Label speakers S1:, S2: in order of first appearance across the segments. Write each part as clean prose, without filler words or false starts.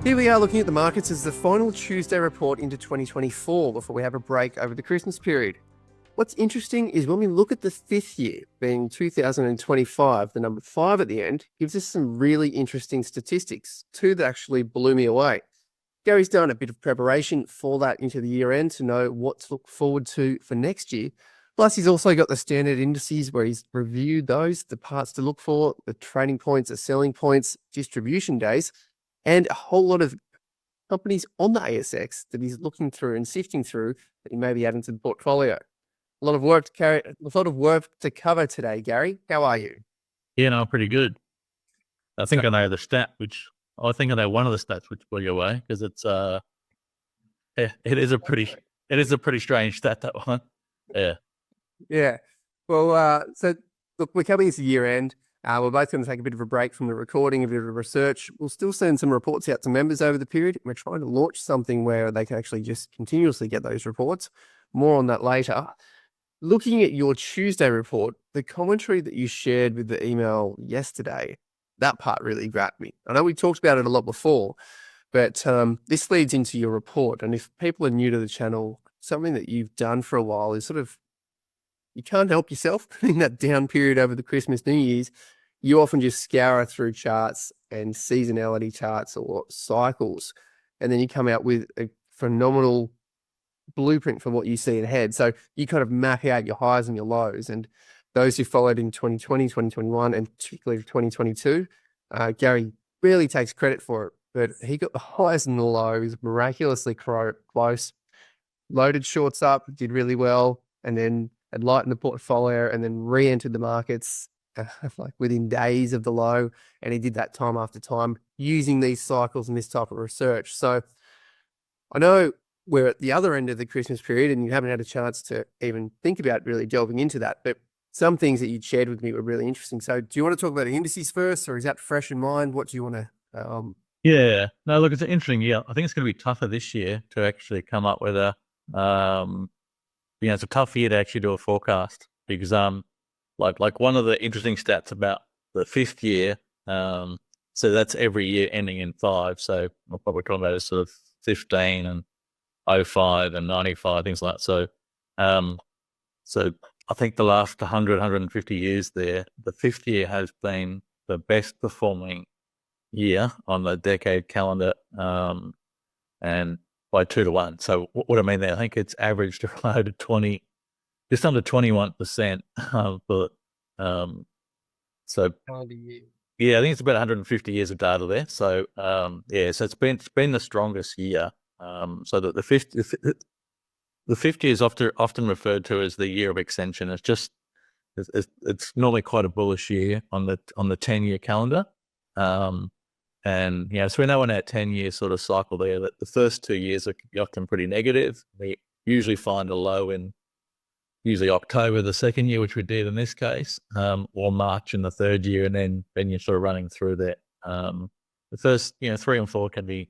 S1: Here we are looking at the markets as the final Tuesday report into 2024 before we have a break over the Christmas period. What's interesting is when we look at the fifth year, being 2025, the number 5 at the end, gives us some really interesting statistics, 2 that actually blew me away. Gary's done a bit of preparation for that into the year end to know what to look forward to for next year. Plus, he's also got the standard indices where he's reviewed those, the parts to look for, the trading points, the selling points, distribution days, and a whole lot of companies on the ASX that he's looking through and sifting through that he may be adding to the portfolio. A lot of work to cover today, Gary. How are you?
S2: Yeah, no, pretty good. I think I know the stat, I know one of the stats which blew you away because it's it is a pretty strange stat, that one. Yeah.
S1: Yeah. Well, so look, we're coming into year end. We're both going to take a bit of a break from the recording, a bit of research. We'll still send some reports out to members over the period. We're trying to launch something where they can actually just continuously get those reports. More on that later. Looking at your Tuesday report, the commentary that you shared with the email yesterday, that part really grabbed me. I know we talked about it a lot before, but this leads into your report. And if people are new to the channel, something that you've done for a while is sort of, you can't help yourself in that down period over the Christmas, New Year's. You often just scour through charts and seasonality charts or cycles, and then you come out with a phenomenal blueprint for what you see ahead. So you kind of map out your highs and your lows, and those who followed in 2020, 2021, and particularly 2022, Gary barely takes credit for it, but he got the highs and the lows miraculously close, loaded shorts up, did really well, and then had lightened the portfolio and then re-entered the markets like within days of the low. And he did that time after time using these cycles and this type of research. So I know we're at the other end of the Christmas period and you haven't had a chance to even think about really delving into that, but some things that you'd shared with me were really interesting. So do you want to talk about the indices first, or is that fresh in mind? What do you want to...
S2: Yeah, no, look, it's an interesting year. I think it's going to be tougher this year to actually come up with a, it's a tough year to actually do a forecast because, like one of the interesting stats about the fifth year, so that's every year ending in 5. So what we're talking about is sort of 15 and 05 and 95, things like that. So I think the last 100, 150 years there, the fifth year has been the best performing year on the decade calendar, and by 2 to 1. So what I mean there, I think it's averaged around 20, just under 21%. But so yeah, I think it's about 150 years of data there. So yeah, so it's been the strongest year. So that the fifth year is often referred to as the year of extension. It's normally quite a bullish year on the 10-year calendar. And so we know in our 10-year sort of cycle there that the first 2 years are often pretty negative. We usually find a low in usually October the second year, which we did in this case, or March in the third year, and then you're sort of running through that. The first 3 and 4 can be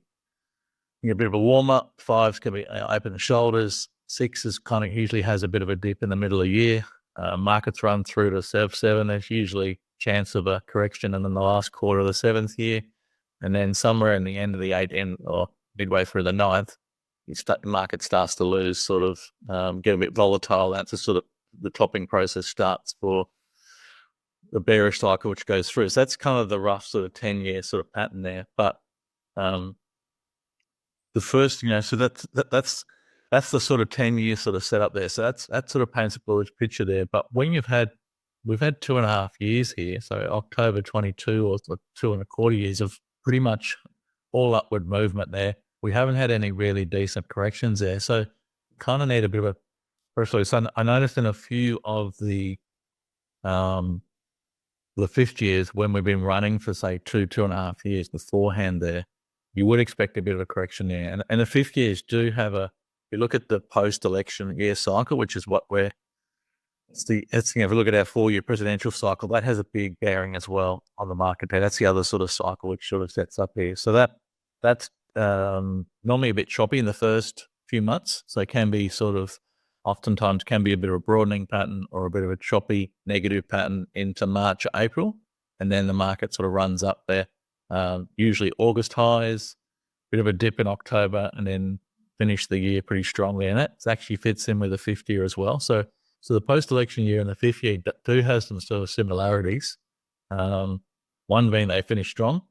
S2: a bit of a warm up. 5s can be open the shoulders. 6 is kind of usually has a bit of a dip in the middle of the year. Markets run through to 7. There's usually chance of a correction in the last quarter of the 7th year. And then somewhere in the end of the 8th or midway through the 9th, the market starts to lose, sort of get a bit volatile. That's a sort of the topping process starts for the bearish cycle, which goes through. So that's kind of the rough sort of 10-year sort of pattern there. But the first, so that's the sort of 10-year sort of setup there. So that sort of paints a bullish picture there. But when we've had 2.5 years here, so October 22 or 2.25 years of pretty much all upward movement there. We haven't had any really decent corrections there. So kind of need a bit of a first. So I noticed in a few of the fifth years when we've been running for say 2.5 years beforehand there, you would expect a bit of a correction there. And the fifth years do have if you look at the post-election year cycle, which is what if we look at our 4-year presidential cycle, that has a big bearing as well on the market there. That's the other sort of cycle which sort of sets up here. So that's normally a bit choppy in the first few months. So it can be oftentimes can be a bit of a broadening pattern or a bit of a choppy negative pattern into March, April. And then the market sort of runs up there. Usually August highs, bit of a dip in October, and then finished the year pretty strongly. And that actually fits in with the fifth year as well. So the post-election year and the fifth year do have some sort of similarities. One being they finished strong.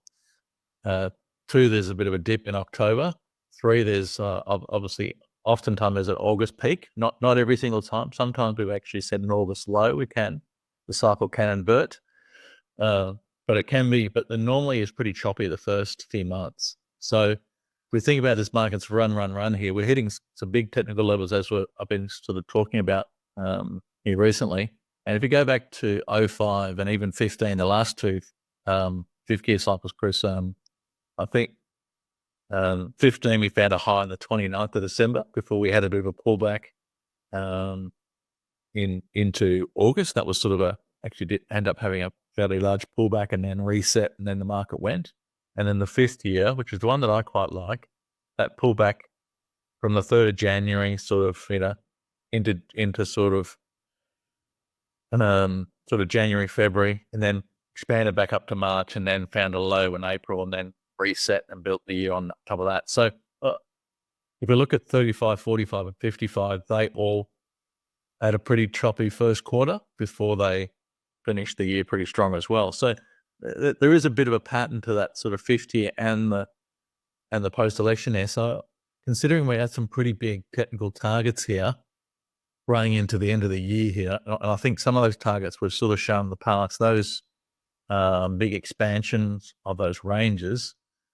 S2: Two, there's a bit of a dip in October. Three, there's obviously oftentimes there's an August peak. Not every single time. Sometimes we've actually said an August low. The cycle can invert, but it can be. But normally is pretty choppy the first few months. So if we think about this market's run here, we're hitting some big technical levels as I've been sort of talking about here recently. And if you go back to 05 and even 15, the last two fifth year cycles, Chris, I think 15 we found a high on the 29th of December before we had a bit of a pullback into August. That was sort of actually did end up having a fairly large pullback and then reset, and then the market went. And then the fifth year, which is the one that I quite like, that pullback from the 3rd of January sort of, into sort of January, February, and then expanded back up to March, and then found a low in April, and then reset and built the year on top of that. So if we look at 35, 45, and 55, they all had a pretty choppy first quarter before they finished the year pretty strong as well. So there is a bit of a pattern to that sort of 50 and the post-election there. So considering we had some pretty big technical targets here running into the end of the year here, and I think some of those targets were sort of shown in the past, those big expansions of those ranges,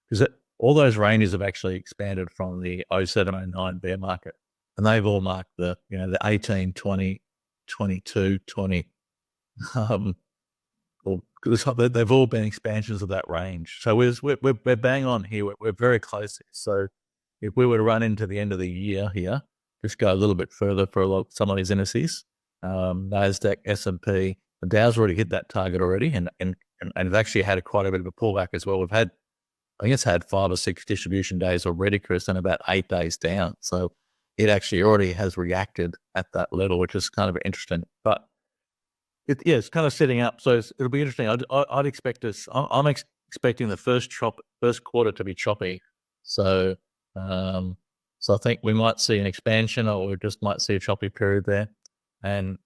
S2: because all those ranges have actually expanded from the 07, 09 bear market, and they've all marked the 18, 20, 22, 20. They've all been expansions of that range. So we're bang on here. We're very close. So if we were to run into the end of the year here, just go a little bit further for some of these indices, Nasdaq, S&P, the Dow's already hit that target already, and it's actually had quite a bit of a pullback as well. I think it's had 5 or 6 distribution days already, Chris, and about 8 days down. So it actually already has reacted at that level, which is kind of interesting. But it's kind of setting up. So it'll be interesting. I'd expect us. I'm expecting the first quarter to be choppy. So I think we might see an expansion, or we just might see a choppy period there. And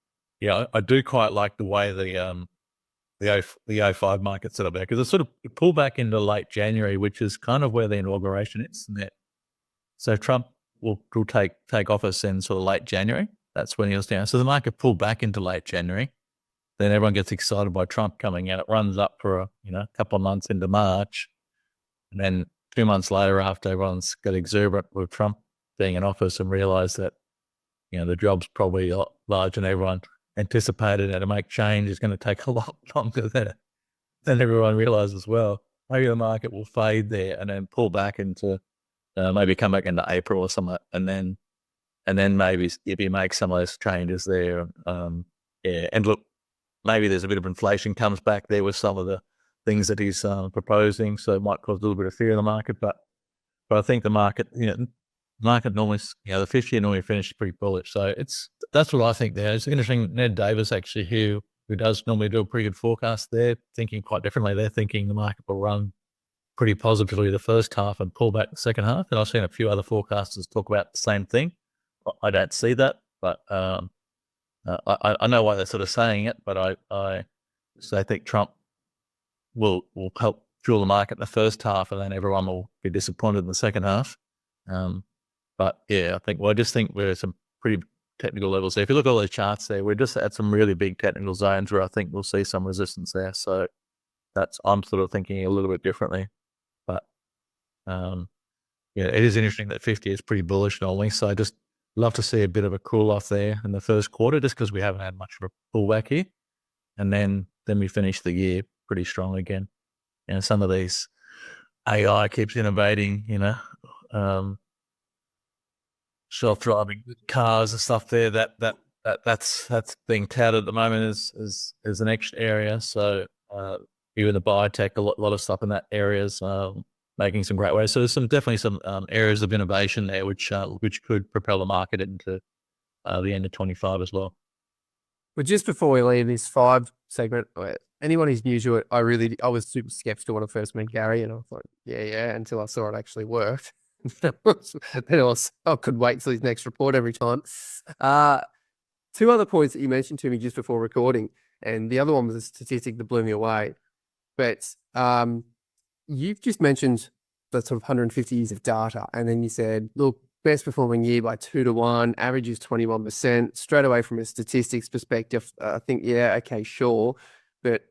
S2: I do quite like the way the 05 market set up there, because it sort of pulled back into late January, which is kind of where the inauguration is. So Trump will take office in sort of late January. That's when he was down. So the market pulled back into late January. Then everyone gets excited by Trump coming in. It runs up for a couple of months into March, and then 2 months later, after everyone's got exuberant with Trump being in office and realised that the job's probably a lot larger than everyone anticipated, and to make change is going to take a lot longer than everyone realised as well. Maybe the market will fade there and then pull back into maybe come back into April or something, and then maybe if you make some of those changes there, and look. Maybe there's a bit of inflation comes back there with some of the things that he's proposing, so it might cause a little bit of fear in the market. But I think the market, market normally, the 50 year normally finishes pretty bullish. So that's what I think there. It's interesting. Ned Davis actually, who does normally do a pretty good forecast, they're thinking quite differently. They're thinking the market will run pretty positively the first half and pull back the second half. And I've seen a few other forecasters talk about the same thing. I don't see that, but I know why they're sort of saying it, but I think Trump will help fuel the market in the first half, and then everyone will be disappointed in the second half. But I just think we're at some pretty technical levels there. If you look at all those charts there, we're just at some really big technical zones where I think we'll see some resistance there. So I'm sort of thinking a little bit differently. But it is interesting that 50 is pretty bullish normally. So I just love to see a bit of a cool off there in the first quarter, just because we haven't had much of a pullback here. And then we finish the year pretty strong again. Some of these AI keeps innovating, self-driving cars and stuff there. That's being touted at the moment as the next area. So even the biotech, a lot of stuff in that area is making some great waves. So there's definitely some areas of innovation there which could propel the market into the end of 25 as well.
S1: Well, just before we leave this 5 segment, anyone who's new to it, I was super skeptical when I first met Gary, and I thought, yeah, until I saw it actually worked. Then I could wait till his next report every time. Two other points that you mentioned to me just before recording, and the other one was a statistic that blew me away. But you've just mentioned the sort of 150 years of data, and then you said, look, best performing year by 2-1, average is 21%. Straight away from a statistics perspective, I think, yeah, okay, sure. But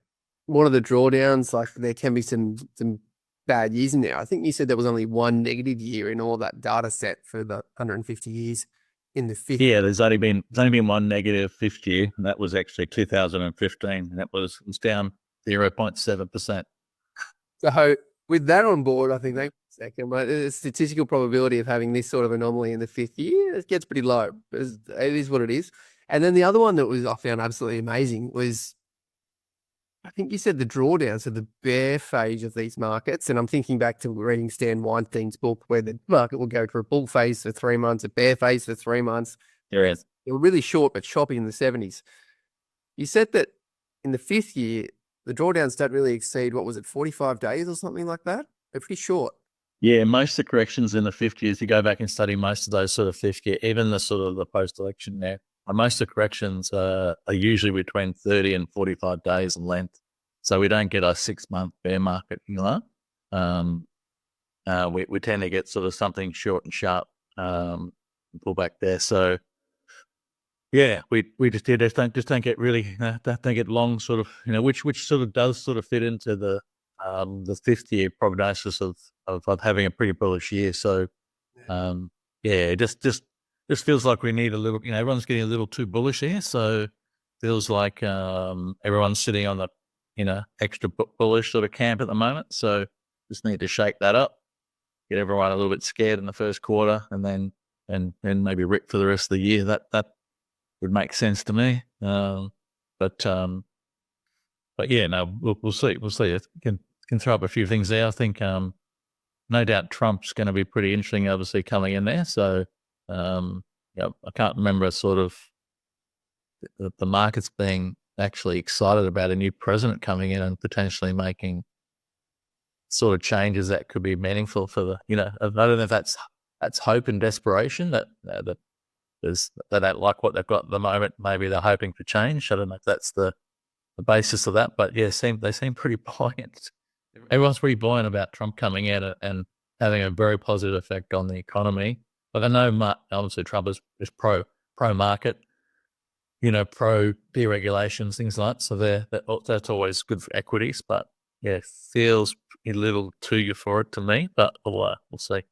S1: one of the drawdowns, like there can be some bad years in there. I think you said there was only one negative year in all that data set for the 150 years in the fifth.
S2: Yeah, there's only been one negative fifth year, and that was actually 2015, and that was down 0.7%.
S1: So with that on board, I think second, but the statistical probability of having this sort of anomaly in the fifth year, it gets pretty low. It is what it is. And then the other one that I found absolutely amazing was, I think you said the drawdown, so the bear phase of these markets. And I'm thinking back to reading Stan Weinstein's book where the market will go through a bull phase for 3 months, a bear phase for 3 months.
S2: There is.
S1: They were really short but choppy in the 70s. You said that in the fifth year, the drawdowns don't really exceed, 45 days or something like that? They're pretty short.
S2: Yeah, most of the corrections in the fifth years, you go back and study most of those sort of fifth year, even the sort of the post-election now, most of the corrections are usually between 30 and 45 days in length. So we don't get a 6-month bear market, we tend to get sort of something short and sharp, pull back there. So yeah, we just don't get really don't get long sort of, which sort of does sort of fit into the fifth year prognosis of having a pretty bullish year. So it just feels like we need a little, everyone's getting a little too bullish here. So feels like everyone's sitting on the extra bullish sort of camp at the moment. So just need to shake that up, get everyone a little bit scared in the first quarter, and then maybe rip for the rest of the year. That would make sense to me. But yeah, no, we'll see. We'll see. It can throw up a few things there. I think no doubt Trump's going to be pretty interesting, obviously, coming in there. So I can't remember sort of the markets being actually excited about a new president coming in and potentially making sort of changes that could be meaningful for the, I don't know if that's hope and desperation that they don't like what they've got at the moment. Maybe they're hoping for change. I don't know if that's the basis of that, but yeah, they seem pretty buoyant. Everyone's pretty buoyant about Trump coming in and having a very positive effect on the economy. But I know obviously Trump is pro market, pro deregulations, things like that. So that's always good for equities. But yeah, feels a little too euphoric to me. But we'll see.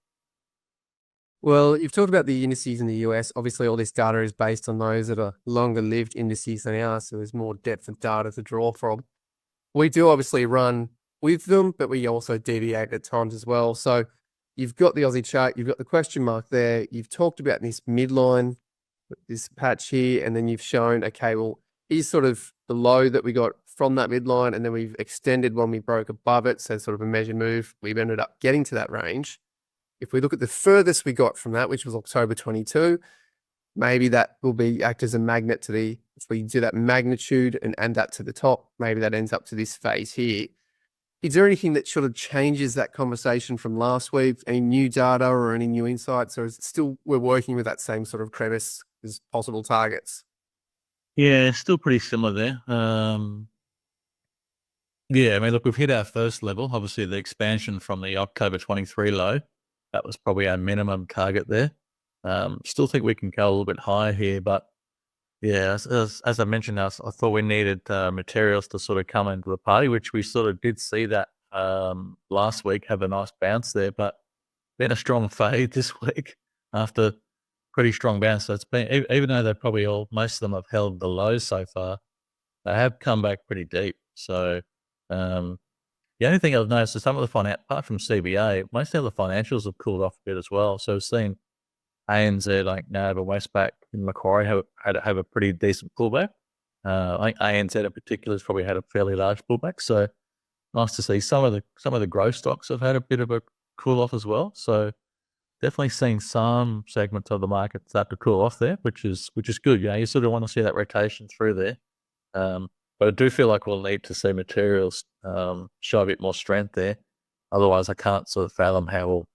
S1: Well, you've talked about the indices in the US. Obviously, all this data is based on those that are longer-lived indices than ours, so there's more depth of data to draw from. We do obviously run with them, but we also deviate at times as well. So you've got the Aussie chart, you've got the question mark there, you've talked about this midline, this patch here, and then you've shown, okay, well, here's sort of the low that we got from that midline, and then we've extended when we broke above it, so sort of a measured move. We've ended up getting to that range. If we look at the furthest we got from that, which was October 22, maybe that will act as a magnet to if we do that magnitude and add that to the top, maybe that ends up to this phase here. Is there anything that sort of changes that conversation from last week? Any new data or any new insights, or is it still we're working with that same sort of premise as possible targets?
S2: Yeah, it's still pretty similar there. Yeah, I mean, look, we've hit our first level. Obviously, the expansion from the October 23 low, that was probably our minimum target there. Still think we can go a little bit higher here, but yeah, as I mentioned, I thought we needed materials to sort of come into the party, which we sort of did see that last week, have a nice bounce there, but been a strong fade this week after pretty strong bounce. So it's been, even though they're probably most of them have held the lows so far, they have come back pretty deep. So the only thing I've noticed is some of the apart from CBA, most of the financials have cooled off a bit as well. So we've seen ANZ, like NAB and Westpac and Macquarie have a pretty decent pullback. I think ANZ in particular has probably had a fairly large pullback. So nice to see some of the growth stocks have had a bit of a cool off as well. So definitely seeing some segments of the market start to cool off there, which is good. You sort of want to see that rotation through there. But I do feel like we'll need to see materials show a bit more strength there. Otherwise, I can't sort of fathom how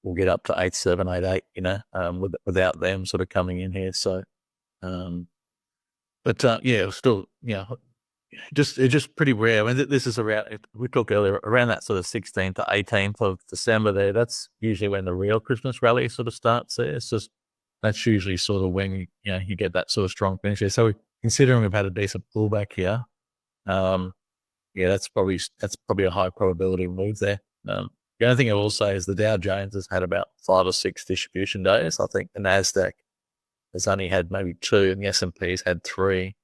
S2: we'll get up to 87, 88, without them sort of coming in here. So, yeah, still, it's just pretty rare. I mean, this is around, we talked earlier, around that sort of 16th to 18th of December there. That's usually when the real Christmas rally sort of starts there. It's just, that's usually sort of when, you get that sort of strong finish there. So considering we've had a decent pullback here, that's probably a high probability move there. The only thing I will say is the Dow Jones has had about 5 or 6 distribution days. I think the Nasdaq has only had maybe 2, and the S&P's had 3.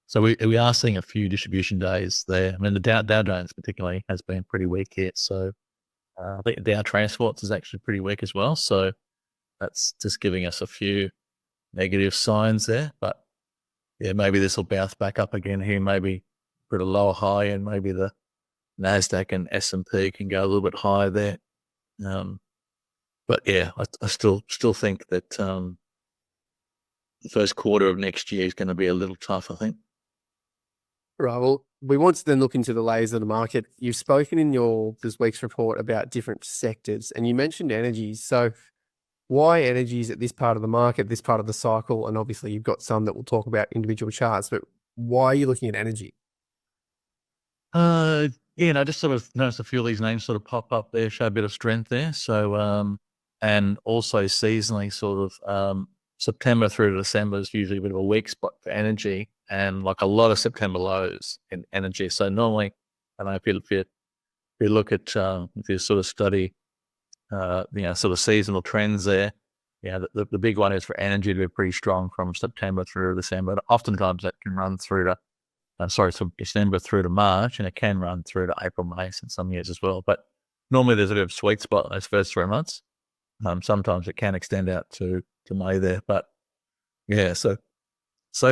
S2: So we are seeing a few distribution days there. I mean, the Dow Jones particularly has been pretty weak here. So I think the Dow Transports is actually pretty weak as well. So that's just giving us a few negative signs there. But yeah, maybe this will bounce back up again here. Maybe put a lower high, and maybe the Nasdaq and S&P can go a little bit higher there. But yeah, I still think that the first quarter of next year is going to be a little tough, I think.
S1: Right. Well, we want to then look into the layers of the market. You've spoken in this week's report about different sectors, and you mentioned energies. So why energies at this part of the market, this part of the cycle? And obviously you've got some that we'll talk about individual charts, but why are you looking at energy?
S2: I just sort of noticed a few of these names sort of pop up there, show a bit of strength there. So, and also seasonally sort of, September through to December is usually a bit of a weak spot for energy, and like a lot of September lows in energy. So normally, I don't know if you look at, if you sort of study, sort of seasonal trends there, the big one is for energy to be pretty strong from September through to December. Oftentimes that can run through to, from December through to March, and it can run through to April, May in some years as well. But normally there's a bit of sweet spot those first 3 months. Sometimes it can extend out to May there, but yeah. So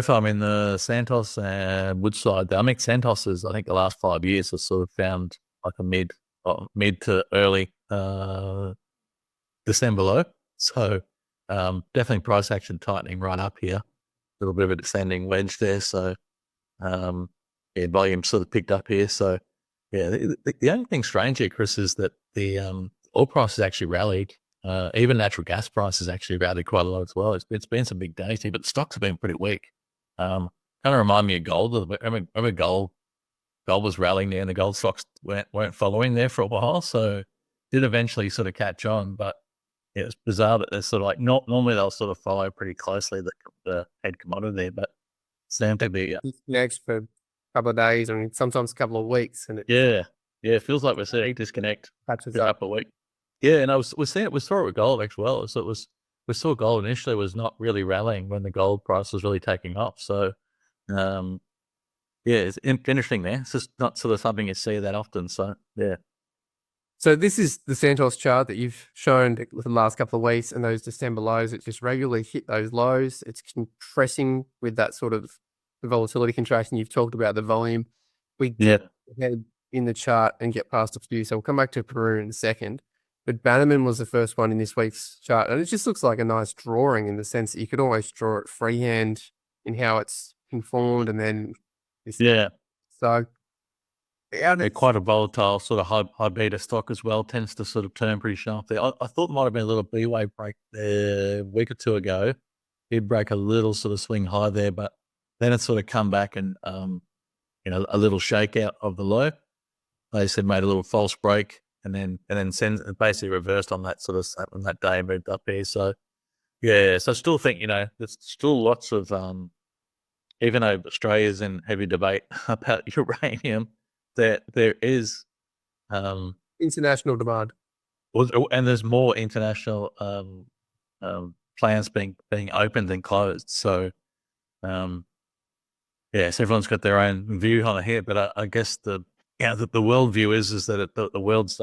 S2: far I'm in the Santos and Woodside. I mean, Santos is, I think the last 5 years has sort of found like a mid to early December low. So definitely price action tightening right up here. A little bit of a descending wedge there. So volume sort of picked up here. So yeah, the only thing strange here, Chris, is that the oil price has actually rallied. Even natural gas prices actually rallied quite a lot as well. It's been some big days here, but the stocks have been pretty weak. Kind of remind me of gold. I remember gold was rallying there, and the gold stocks weren't following there for a while. So did eventually sort of catch on, but yeah, it's bizarre that they're sort of like normally they'll sort of follow pretty closely the head commodity there, but seems to be
S1: Next for a couple of days, and sometimes a couple of weeks, and
S2: it feels like we're seeing disconnect up a week. Yeah, and we saw it with gold as well. So we saw gold initially was not really rallying when the gold price was really taking off. So, it's interesting there. It's just not sort of something you see that often. So, yeah.
S1: So this is the Santos chart that you've shown the last couple of weeks, and those December lows. It just regularly hit those lows. It's compressing with that sort of the volatility contraction. You've talked about the volume. We head in the chart and get past a few. So we'll come back to Peru in a second. But Bannerman was the first one in this week's chart, and it just looks like a nice drawing in the sense that you could almost draw it freehand in how it's conformed, and then So
S2: they're quite a volatile sort of high beta stock as well. Tends to sort of turn pretty sharp there. I thought it might have been a little B wave break there a week or two ago. Did break a little sort of swing high there, but then it's sort of come back and a little shakeout of the low. They said made a little false break. And then basically reversed on that sort of on that day and moved up here. So yeah, so I still think there's still lots of even though Australia's in heavy debate about uranium, there is
S1: international demand,
S2: and there's more international plants being opened than closed. So so everyone's got their own view on it here, but I guess the world view is that the world's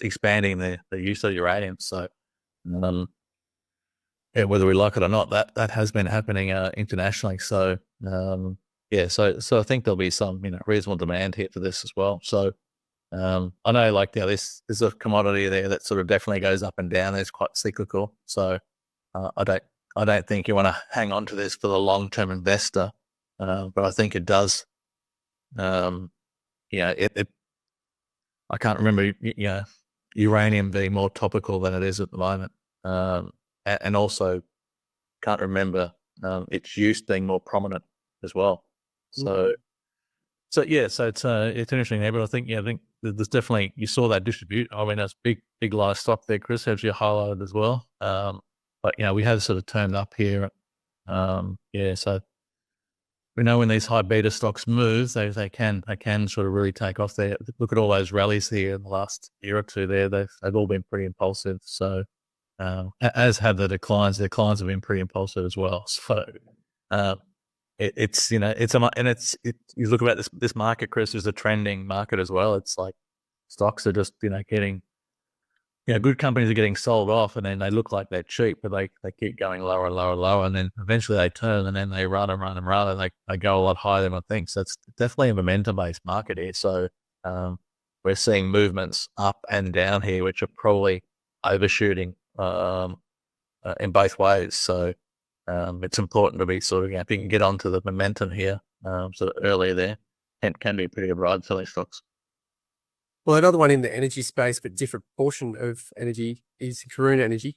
S2: expanding the use of uranium. So, whether we like it or not, that has been happening internationally. So, so I think there'll be some reasonable demand here for this as well. So, I know this is a commodity there that sort of definitely goes up and down. It's quite cyclical. So, I don't think you want to hang on to this for the long term investor. but I think it does. I can't remember, uranium being more topical than it is at the moment, and also can't remember its use being more prominent as well. So it's interesting there, but I think there's definitely, you saw that distribute. I mean, that's big live stock there, Chris, as you highlighted as well. But we have sort of turned up here. So we know when these high beta stocks move, they can sort of really take off there. Look at all those rallies here in the last year or two there. They've all been pretty impulsive. So as have the declines. The declines have been pretty impulsive as well. So you look at this market, Chris, is a trending market as well. It's like stocks are just getting, good companies are getting sold off, and then they look like they're cheap, but they keep going lower and lower and lower, and then eventually they turn, and then they run and run and run, and they go a lot higher than I think. So it's definitely a momentum-based market here. So we're seeing movements up and down here, which are probably overshooting in both ways. So it's important to be sort of, if you can get onto the momentum here sort of earlier there, it can be pretty bright selling stocks.
S1: Well, another one in the energy space, but different portion of energy, is Karoon Energy.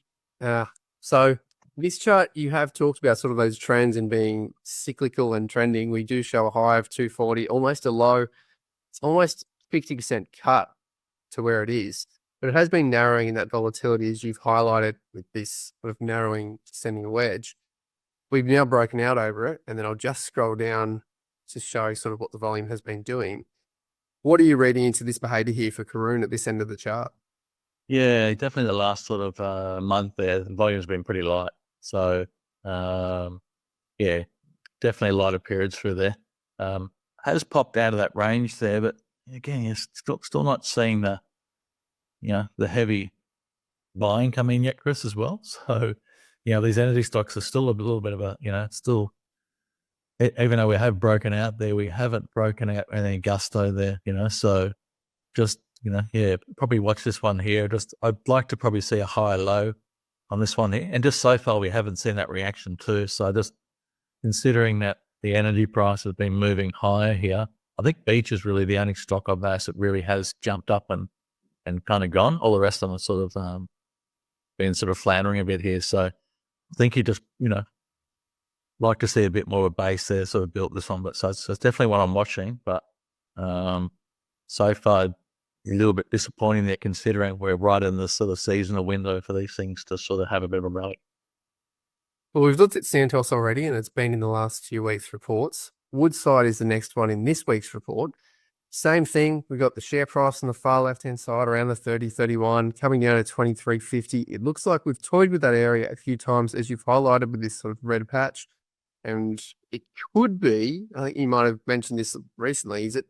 S1: So this chart, you have talked about sort of those trends in being cyclical and trending. We do show a high of 240, almost a low. It's almost 50% cut to where it is, but it has been narrowing in that volatility, as you've highlighted with this sort of narrowing, descending wedge. We've now broken out over it, and then I'll just scroll down to show sort of what the volume has been doing. What are you reading into this behavior here for Karoon at this end of the chart?
S2: Yeah, definitely the last sort of month there, the volume's been pretty light. So, definitely lighter periods through there. Has popped out of that range there, but again, you're still not seeing the heavy buying come in yet, Chris, as well. So, these energy stocks are still a little bit of a, still, even though we have broken out there, we haven't broken out any gusto there, so just, probably watch this one here. I'd like to probably see a higher low on this one here. And just so far, we haven't seen that reaction too. So just considering that the energy price has been moving higher here, I think Beach is really the only stock of that that really has jumped up and kind of gone. All the rest of them are sort of been sort of floundering a bit here. So I think you just, like to see a bit more of a base there, sort of built this one. But so it's definitely what I'm watching. But so far, a little bit disappointing there, considering we're right in the sort of seasonal window for these things to sort of have a bit of a rally.
S1: Well, we've looked at Santos already, and it's been in the last few weeks' reports. Woodside is the next one in this week's report. Same thing. We've got the share price on the far left-hand side around the 30, 31, coming down to 23.50. It looks like we've toyed with that area a few times, as you've highlighted with this sort of red patch. And it could be, I think you might have mentioned this recently, is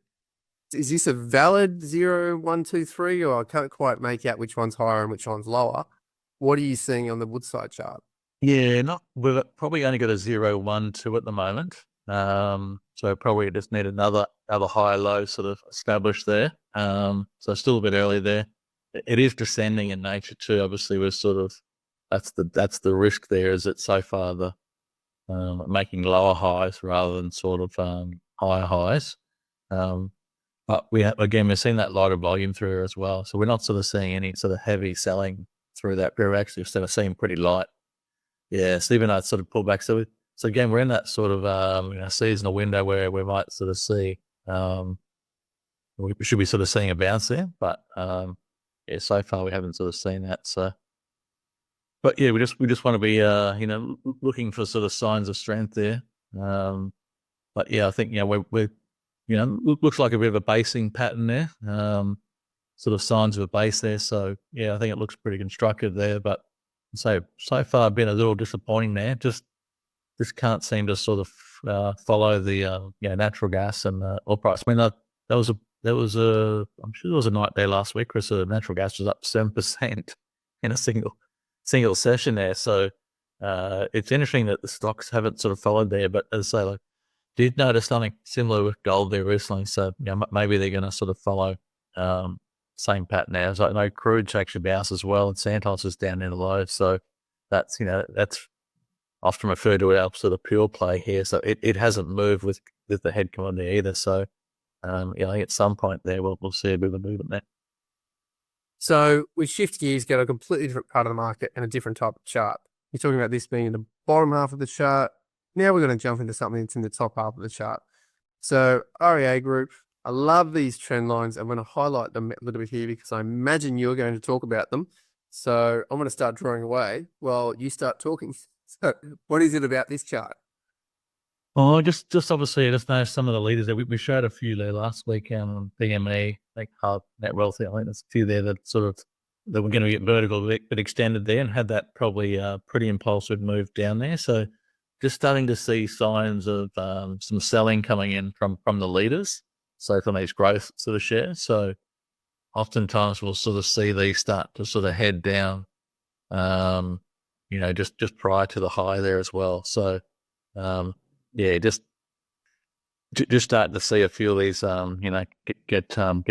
S1: this a valid 0, 1, 2, 3, or I can't quite make out which one's higher and which one's lower? What are you seeing on the Woodside chart?
S2: Yeah, we've probably only got a 0, 1, 2 at the moment. So probably just need another high low sort of established there. So still a bit early there. It is descending in nature too. Obviously, we're sort of, that's the risk there, is that so far the making lower highs rather than sort of higher highs. But we're seeing that lighter volume through as well. So we're not sort of seeing any sort of heavy selling through that. We're actually sort of seeing pretty light. Yeah, so even though it's sort of pulled back. So again, we're in that sort of seasonal window where we might sort of see, we should be sort of seeing a bounce there. But so far we haven't sort of seen that. So, but yeah, we just want to be looking for sort of signs of strength there. But yeah, I think we're looks like a bit of a basing pattern there. Sort of signs of a base there. So yeah, I think it looks pretty constructive there. But so far been a little disappointing there. Just can't seem to sort of follow the natural gas and oil price. I mean, I'm sure there was a night there last week where natural gas was up 7% in a single session there. So it's interesting that the stocks haven't sort of followed there. But as I say, did notice something similar with gold there recently. So maybe they're going to sort of follow same pattern now. So I know crude's actually bounced as well, and Santos is down in the low. So that's often refer to it as sort of pure play here. So it hasn't moved with the head commodity either. So I think at some point there we'll see a bit of a movement there.
S1: So we shift gears, get a completely different part of the market and a different type of chart. You're talking about this being in the bottom half of the chart. Now we're going to jump into something that's in the top half of the chart. So REA Group, I love these trend lines. I'm going to highlight them a little bit here because I imagine you're going to talk about them. So I'm going to start drawing away while you start talking. So what is it about this chart?
S2: Oh, just obviously, I just noticed some of the leaders there. We showed a few there last week. BMN, like hard net wealthy. I think there's a few there that that were going to get vertical, but extended there and had that probably pretty impulsive move down there. So just starting to see signs of some selling coming in from the leaders. So from these growth sort of shares. So oftentimes we'll sort of see these start to sort of head down, just prior to the high there as well. So, just starting to see a few of these, get done.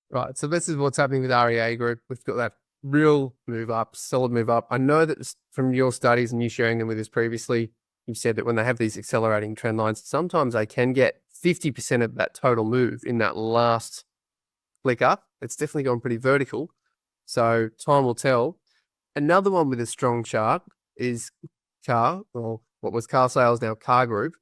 S1: Right. So this is what's happening with REA Group. We've got that real move up, solid move up. I know that from your studies and you sharing them with us previously, you've said that when they have these accelerating trend lines, sometimes they can get 50% of that total move in that last flick up. It's definitely gone pretty vertical. So time will tell. Another one with a strong chart is Car, or what was Car Sales, now Car Group.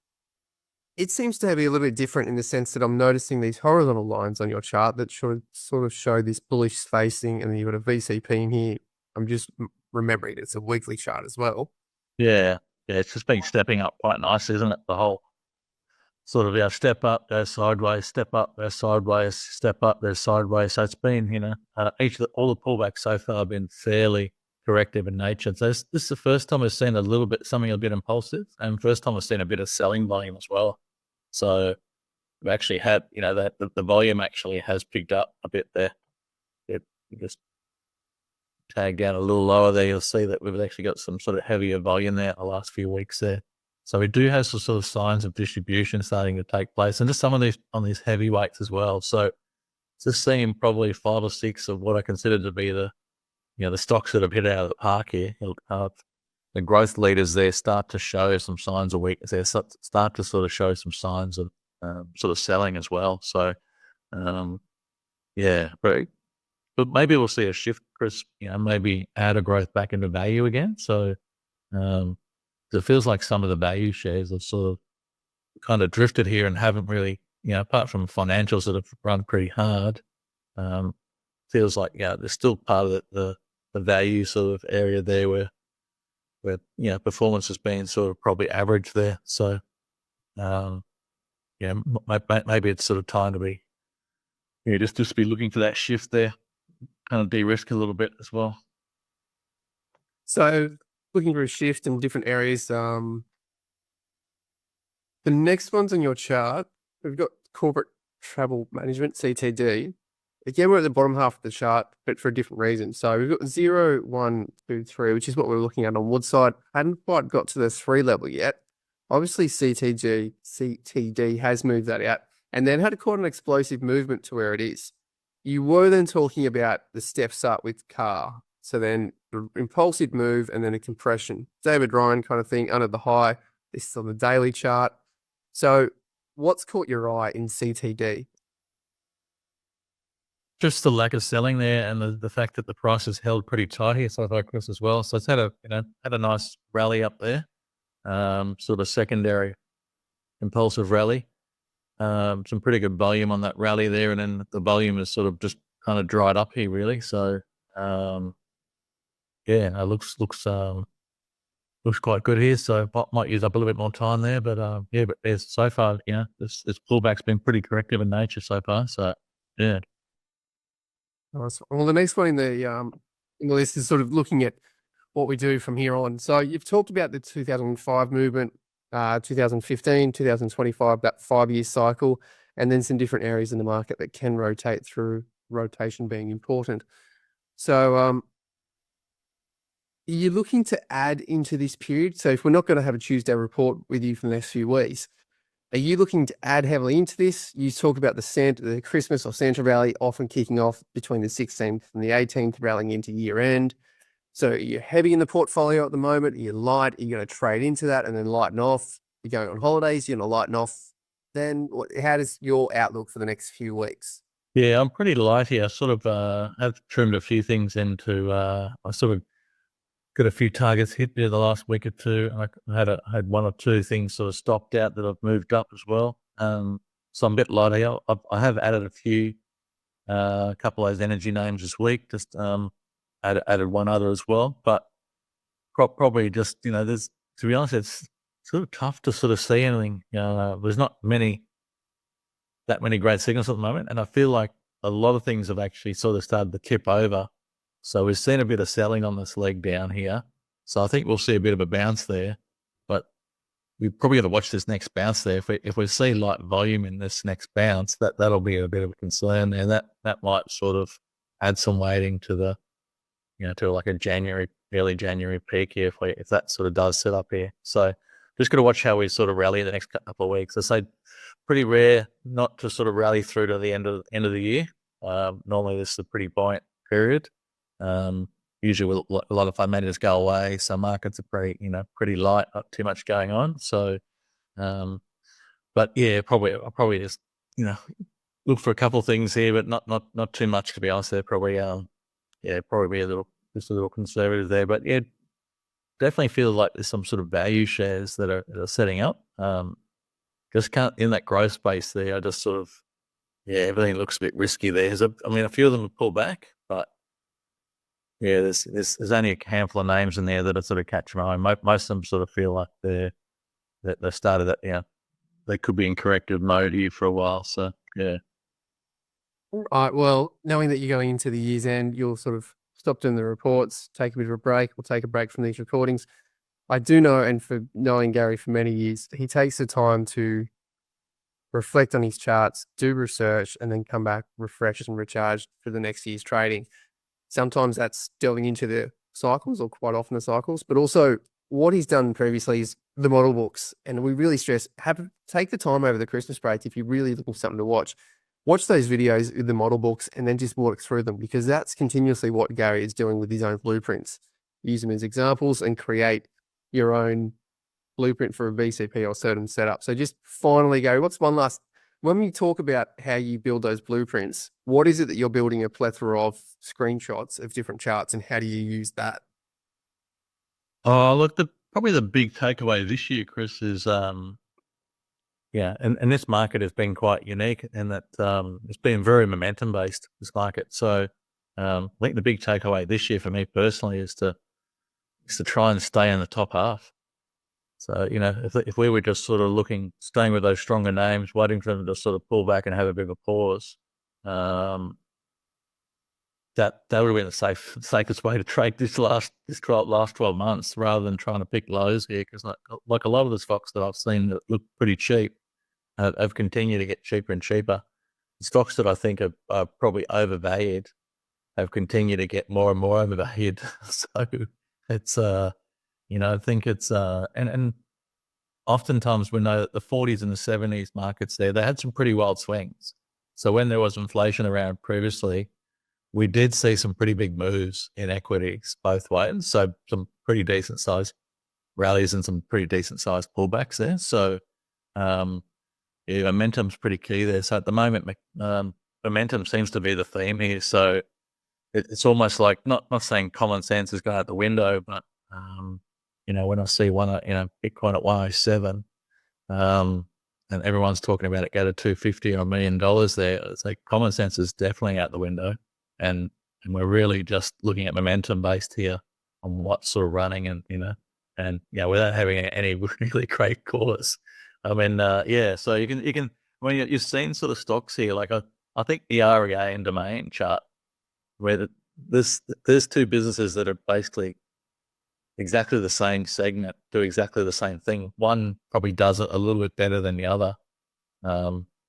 S1: It seems to be a little bit different in the sense that I'm noticing these horizontal lines on your chart that sort of show this bullish spacing, and then you've got a VCP in here. I'm just remembering it's a weekly chart as well.
S2: Yeah, it's just been stepping up quite nice, isn't it? The whole sort of step up, go sideways, step up, go sideways, step up, go sideways. So it's been, all the pullbacks so far have been fairly corrective in nature. So this is the first time we've seen something a bit impulsive, and first time we've seen a bit of selling volume as well. So we've actually had, that the volume actually has picked up a bit there. It just tagged down a little lower there. You'll see that we've actually got some sort of heavier volume there the last few weeks there. So we do have some sort of signs of distribution starting to take place, and just some of these on these heavyweights as well. So just seeing probably 5 or 6 of what I consider to be the stocks that have hit out of the park here. The growth leaders there start to show some signs of weakness. They start to sort of show some signs of sort of selling as well. So, but maybe we'll see a shift, Chris. Maybe add a growth back into value again. So, it feels like some of the value shares have sort of kind of drifted here and haven't really, apart from financials that have run pretty hard, feels like, there's still part of the value sort of area there where performance has been sort of probably average there. So, maybe it's sort of time to be, just be looking for that shift there, kind of de-risk a little bit as well.
S1: So looking for a shift in different areas. The next ones on your chart, we've got corporate travel management, CTD. Again, we're at the bottom half of the chart, but for a different reason. So we've got 0, 1, 2, 3, which is what we're looking at on Woodside. Hadn't quite got to the 3 level yet. Obviously, CTD has moved that out and then had quite an explosive movement to where it is. You were then talking about the steps up with Car. So then the impulsive move and then a compression. David Ryan kind of thing under the high. This is on the daily chart. So what's caught your eye in CTD?
S2: Just the lack of selling there, and the fact that the price is held pretty tight here, so I thought, Chris, as well. So it's had a nice rally up there, sort of secondary impulsive rally. Some pretty good volume on that rally there, and then the volume is sort of just kind of dried up here, really. So it looks quite good here. So might use up a little bit more time there, but but there's so far, this pullback's been pretty corrective in nature so far. So yeah.
S1: Nice. Well, the next one in the list is sort of looking at what we do from here on. So you've talked about the 2005 movement, 2015, 2025, that 5-year cycle, and then some different areas in the market that can rotate through, rotation being important. So are you looking to add into this period? So if we're not going to have a Tuesday report with you for the next few weeks, are you looking to add heavily into this? You talk about the Christmas or Santa rally often kicking off between the 16th and the 18th, rallying into year end. So you're heavy in the portfolio at the moment, you're light, you're going to trade into that and then lighten off. You're going on holidays, you're going to lighten off. Then how does your outlook for the next few weeks?
S2: Yeah, I'm pretty light here. I sort of have trimmed a few things into, I sort of got a few targets hit there the last week or two. And I had one or two things sort of stopped out that I've moved up as well. So I'm a bit light here. I have added a few, a couple of those energy names this week, just added one other as well. But probably just, there's, to be honest, it's sort of tough to sort of see anything. There's not that many great signals at the moment. And I feel like a lot of things have actually sort of started to tip over. So we've seen a bit of selling on this leg down here. So I think we'll see a bit of a bounce there. But we've probably got to watch this next bounce there. If we see light volume in this next bounce, that'll be a bit of a concern there. That might sort of add some weighting to the, to like a early January peak here if that sort of does sit up here. So just got to watch how we sort of rally in the next couple of weeks. I say pretty rare not to sort of rally through to the end of the year. Normally this is a pretty buoyant period. Usually a lot of fundamentals go away, so markets are pretty light, not too much going on. So, but yeah, I'll probably just look for a couple of things here, but not too much, to be honest. They're probably probably be just a little conservative there. But yeah, definitely feel like there's some sort of value shares that are setting up. Just can't in that growth space there. I just sort of everything looks a bit risky there. A few of them have pulled back, but yeah, there's only a handful of names in there that are sort of catching my eye. Most of them sort of feel like they started that. They could be in corrective mode here for a while. So yeah.
S1: All right. Well, knowing that you're going into the year's end, you'll sort of stop doing the reports, take a bit of a break. We'll take a break from these recordings. I do know, and for knowing Gary for many years, he takes the time to reflect on his charts, do research, and then come back refreshed and recharged for the next year's trading. Sometimes that's delving into the cycles, or quite often the cycles, but also what he's done previously is the model books. And we really stress, take the time over the Christmas break if you're really looking for something to watch. Watch those videos with the model books and then just work through them, because that's continuously what Gary is doing with his own blueprints. Use them as examples and create your own blueprint for a VCP or certain setup. So just finally, Gary, when we talk about how you build those blueprints, what is it that you're building a plethora of screenshots of different charts, and how do you use that?
S2: Oh, look, probably the big takeaway this year, Chris, is and this market has been quite unique in that it's been very momentum based, this market. So I think the big takeaway this year for me personally is to try and stay in the top half. So, if we were just sort of staying with those stronger names, waiting for them to sort of pull back and have a bit of a pause, that would have been the safest way to trade this last 12 months, rather than trying to pick lows here. Because like a lot of the stocks that I've seen that look pretty cheap have continued to get cheaper and cheaper. The stocks that I think are probably overvalued have continued to get more and more overvalued. So it's I think it's and oftentimes we know that the 40s and the 70s markets they had some pretty wild swings. So when there was inflation around previously, we did see some pretty big moves in equities both ways. So some pretty decent sized rallies and some pretty decent sized pullbacks there. So momentum's pretty key there. So at the moment, momentum seems to be the theme here. So it's almost like not saying common sense is going out the window, but when I see Bitcoin at 107, and everyone's talking about it go to 250 or $1 million there, it's like common sense is definitely out the window, and we're really just looking at momentum based here on what's sort of running, and without having any really great callers. So you can when you've seen sort of stocks here, like I think the REA and Domain chart, where there's two businesses that are basically exactly the same segment, do exactly the same thing. One probably does it a little bit better than the other.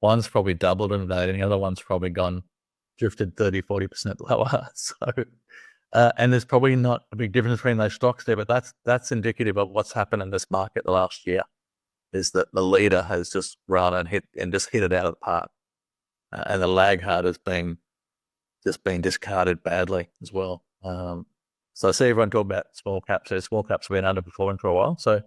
S2: One's probably doubled in value, and the other one's probably drifted 30-40% lower. So, and there's probably not a big difference between those stocks there, but that's indicative of what's happened in this market the last year, is that the leader has just run and hit it out of the park. And the laggard has been discarded badly as well. So I see everyone talk about small caps. So small caps have been underperforming for a while. So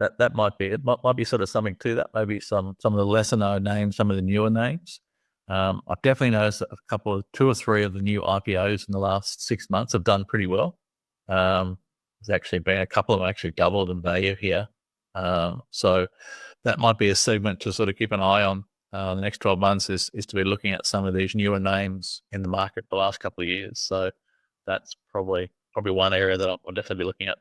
S2: that might be it. Might be sort of something to that. Maybe some of the lesser known names, some of the newer names. I've definitely noticed that two or three of the new IPOs in the last 6 months have done pretty well. There's actually been a couple of them actually doubled in value here. So that might be a segment to sort of keep an eye on the next 12 months is to be looking at some of these newer names in the market the last couple of years. So that's probably one area that I'll definitely be looking at.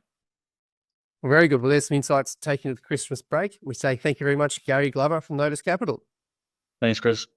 S1: Well, very good. Well, there's some insights taken at the Christmas break. We say thank you very much, Gary Glover from Novus Capital.
S2: Thanks, Chris.